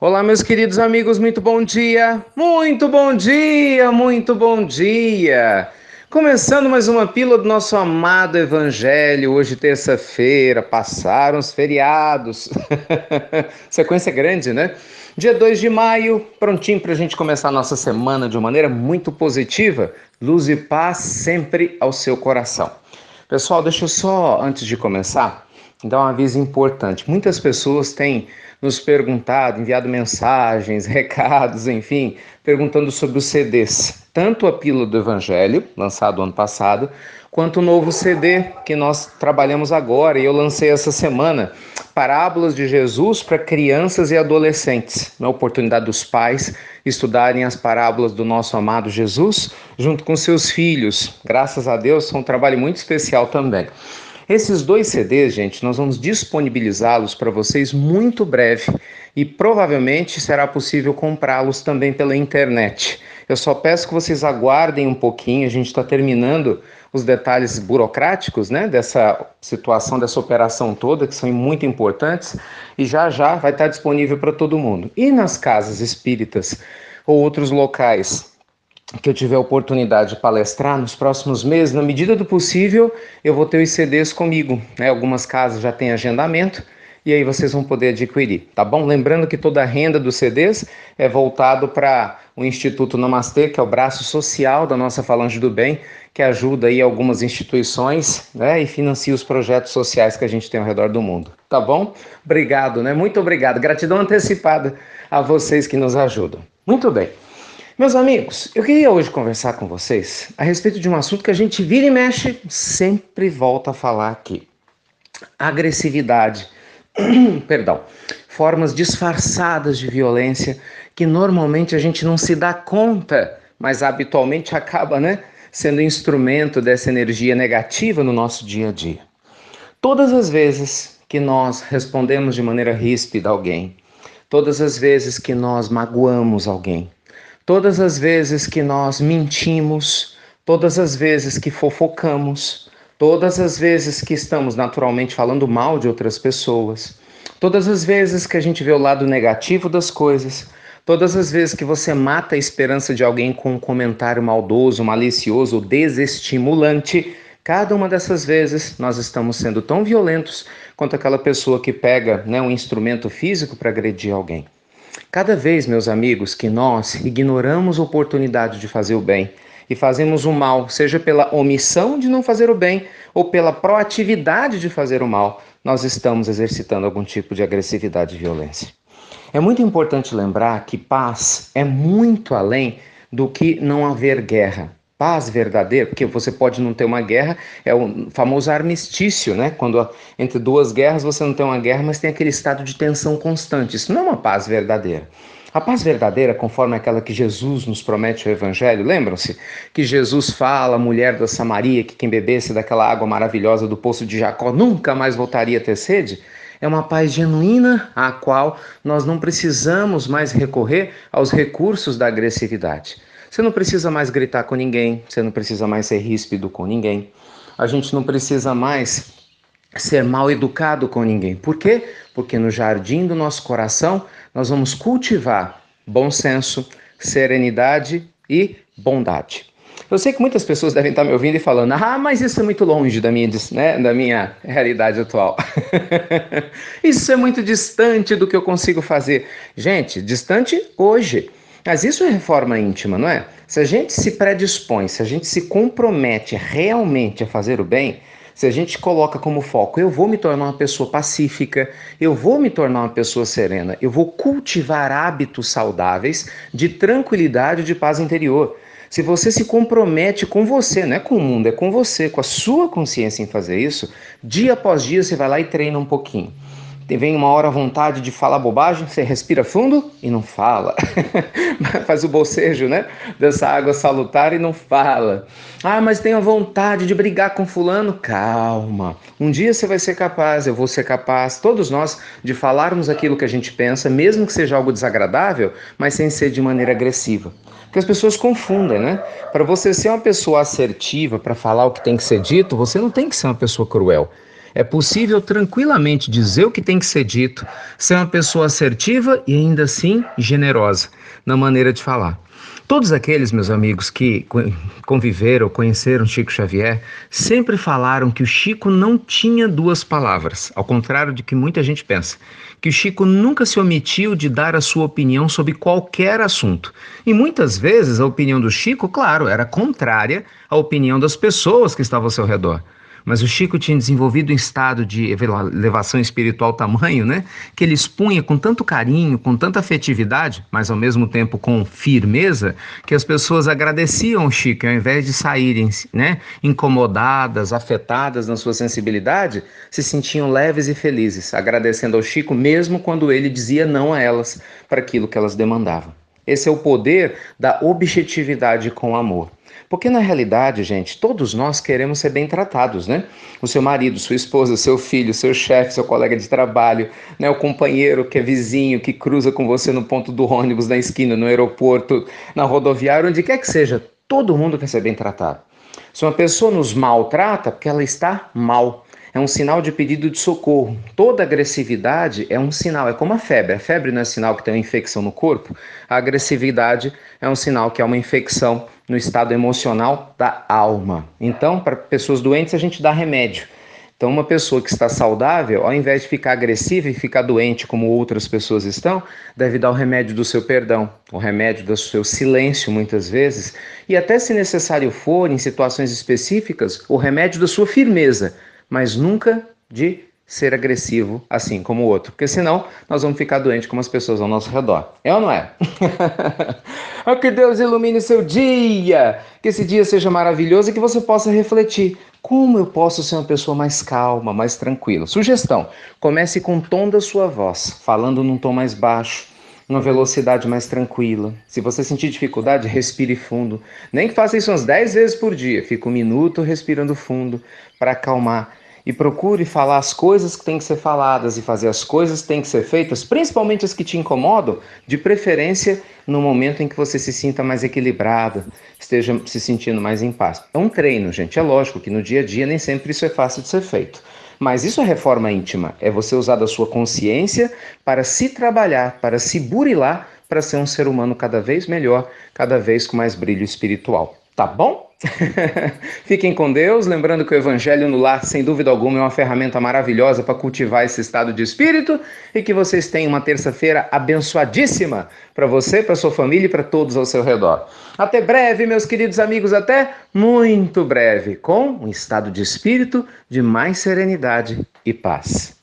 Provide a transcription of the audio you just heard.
Olá, meus queridos amigos, muito bom dia! Muito bom dia, muito bom dia! Começando mais uma pílula do nosso amado Evangelho, hoje terça-feira, passaram os feriados. Sequência grande, né? Dia 2 de maio, prontinho para a gente começar a nossa semana de uma maneira muito positiva. Luz e paz sempre ao seu coração. Pessoal, deixa eu só, antes de começar, dar um aviso importante. Muitas pessoas têm nos perguntado, enviado mensagens, recados, enfim, perguntando sobre os CDs. Tanto a Pílula do Evangelho, lançado ano passado, quanto o novo CD que nós trabalhamos agora e eu lancei essa semana, Parábolas de Jesus para crianças e adolescentes. Na oportunidade dos pais estudarem as parábolas do nosso amado Jesus junto com seus filhos. Graças a Deus, foi um trabalho muito especial também. Esses dois CDs, gente, nós vamos disponibilizá-los para vocês muito breve e provavelmente será possível comprá-los também pela internet. Eu só peço que vocês aguardem um pouquinho, a gente está terminando os detalhes burocráticos, né, dessa situação, dessa operação toda, que são muito importantes, e já já vai estar disponível para todo mundo. E nas casas espíritas ou outros locais que eu tiver a oportunidade de palestrar nos próximos meses, na medida do possível, eu vou ter os CDs comigo, né? Algumas casas já têm agendamento e aí vocês vão poder adquirir, tá bom? Lembrando que toda a renda dos CDs é voltado para o Instituto Namastê, que é o braço social da nossa Falange do Bem, que ajuda aí algumas instituições, né, e financia os projetos sociais que a gente tem ao redor do mundo, tá bom? Obrigado, né? Muito obrigado. Gratidão antecipada a vocês que nos ajudam. Muito bem. Meus amigos, eu queria hoje conversar com vocês a respeito de um assunto que a gente vira e mexe, sempre volta a falar aqui. Agressividade, perdão, formas disfarçadas de violência que normalmente a gente não se dá conta, mas habitualmente acaba, né, sendo instrumento dessa energia negativa no nosso dia a dia. Todas as vezes que nós respondemos de maneira ríspida a alguém, todas as vezes que nós magoamos alguém, todas as vezes que nós mentimos, todas as vezes que fofocamos, todas as vezes que estamos naturalmente falando mal de outras pessoas, todas as vezes que a gente vê o lado negativo das coisas, todas as vezes que você mata a esperança de alguém com um comentário maldoso, malicioso ou desestimulante, cada uma dessas vezes nós estamos sendo tão violentos quanto aquela pessoa que pega, né, um instrumento físico para agredir alguém. Cada vez, meus amigos, que nós ignoramos a oportunidade de fazer o bem e fazemos o mal, seja pela omissão de não fazer o bem ou pela proatividade de fazer o mal, nós estamos exercitando algum tipo de agressividade e violência. É muito importante lembrar que paz é muito além do que não haver guerra. Paz verdadeira, porque você pode não ter uma guerra, é o famoso armistício, né? Quando entre duas guerras você não tem uma guerra, mas tem aquele estado de tensão constante. Isso não é uma paz verdadeira. A paz verdadeira, conforme aquela que Jesus nos promete no Evangelho, lembram-se que Jesus fala à mulher da Samaria que quem bebesse daquela água maravilhosa do poço de Jacó nunca mais voltaria a ter sede? É uma paz genuína à qual nós não precisamos mais recorrer aos recursos da agressividade. Você não precisa mais gritar com ninguém, você não precisa mais ser ríspido com ninguém. A gente não precisa mais ser mal educado com ninguém. Por quê? Porque no jardim do nosso coração nós vamos cultivar bom senso, serenidade e bondade. Eu sei que muitas pessoas devem estar me ouvindo e falando: ah, mas isso é muito longe da minha realidade atual. Isso é muito distante do que eu consigo fazer. Gente, distante hoje. Mas isso é reforma íntima, não é? Se a gente se predispõe, se a gente se compromete realmente a fazer o bem, se a gente coloca como foco, eu vou me tornar uma pessoa pacífica, eu vou me tornar uma pessoa serena, eu vou cultivar hábitos saudáveis de tranquilidade e de paz interior. Se você se compromete com você, não é com o mundo, é com você, com a sua consciência em fazer isso, dia após dia você vai lá e treina um pouquinho. Vem uma hora a vontade de falar bobagem, você respira fundo e não fala. Faz o bocejo, né? Dessa água salutar e não fala. Ah, mas tenho vontade de brigar com fulano. Calma. Um dia você vai ser capaz, eu vou ser capaz, todos nós, de falarmos aquilo que a gente pensa, mesmo que seja algo desagradável, mas sem ser de maneira agressiva. Porque as pessoas confundem, né? Para você ser uma pessoa assertiva, para falar o que tem que ser dito, você não tem que ser uma pessoa cruel. É possível tranquilamente dizer o que tem que ser dito, ser uma pessoa assertiva e ainda assim generosa na maneira de falar. Todos aqueles, meus amigos, que conviveram, conheceram Chico Xavier, sempre falaram que o Chico não tinha duas palavras, ao contrário de que muita gente pensa, que o Chico nunca se omitiu de dar a sua opinião sobre qualquer assunto. E muitas vezes a opinião do Chico, claro, era contrária à opinião das pessoas que estavam ao seu redor. Mas o Chico tinha desenvolvido um estado de elevação espiritual tamanho, né, que ele expunha com tanto carinho, com tanta afetividade, mas ao mesmo tempo com firmeza, que as pessoas agradeciam ao Chico, ao invés de saírem, né, incomodadas, afetadas na sua sensibilidade, se sentiam leves e felizes, agradecendo ao Chico mesmo quando ele dizia não a elas para aquilo que elas demandavam. Esse é o poder da objetividade com amor. Porque na realidade, gente, todos nós queremos ser bem tratados, né? O seu marido, sua esposa, seu filho, seu chefe, seu colega de trabalho, né? O companheiro que é vizinho, que cruza com você no ponto do ônibus, na esquina, no aeroporto, na rodoviária, onde quer que seja. Todo mundo quer ser bem tratado. Se uma pessoa nos maltrata, porque ela está mal. É um sinal de pedido de socorro. Toda agressividade é um sinal, é como a febre. A febre não é sinal que tem uma infecção no corpo. A agressividade é um sinal que é uma infecção no estado emocional da alma. Então, para pessoas doentes, a gente dá remédio. Então, uma pessoa que está saudável, ao invés de ficar agressiva e ficar doente como outras pessoas estão, deve dar o remédio do seu perdão, o remédio do seu silêncio, muitas vezes, e até, se necessário for, em situações específicas, o remédio da sua firmeza, mas nunca de ser agressivo assim como o outro, porque senão nós vamos ficar doentes como as pessoas ao nosso redor. É ou não é? Que Deus ilumine seu dia, que esse dia seja maravilhoso e que você possa refletir. Como eu posso ser uma pessoa mais calma, mais tranquila? Sugestão, comece com o tom da sua voz, falando num tom mais baixo, numa velocidade mais tranquila. Se você sentir dificuldade, respire fundo. Nem que faça isso umas 10 vezes por dia. Fica 1 minuto respirando fundo para acalmar. E procure falar as coisas que têm que ser faladas e fazer as coisas que têm que ser feitas, principalmente as que te incomodam, de preferência no momento em que você se sinta mais equilibrada, esteja se sentindo mais em paz. É um treino, gente. É lógico que no dia a dia nem sempre isso é fácil de ser feito. Mas isso é reforma íntima, é você usar da sua consciência para se trabalhar, para se burilar, para ser um ser humano cada vez melhor, cada vez com mais brilho espiritual. Tá bom? Fiquem com Deus, lembrando que o Evangelho no Lar, sem dúvida alguma, é uma ferramenta maravilhosa para cultivar esse estado de espírito e que vocês tenham uma terça-feira abençoadíssima para você, para sua família e para todos ao seu redor. Até breve, meus queridos amigos, até muito breve, com um estado de espírito de mais serenidade e paz.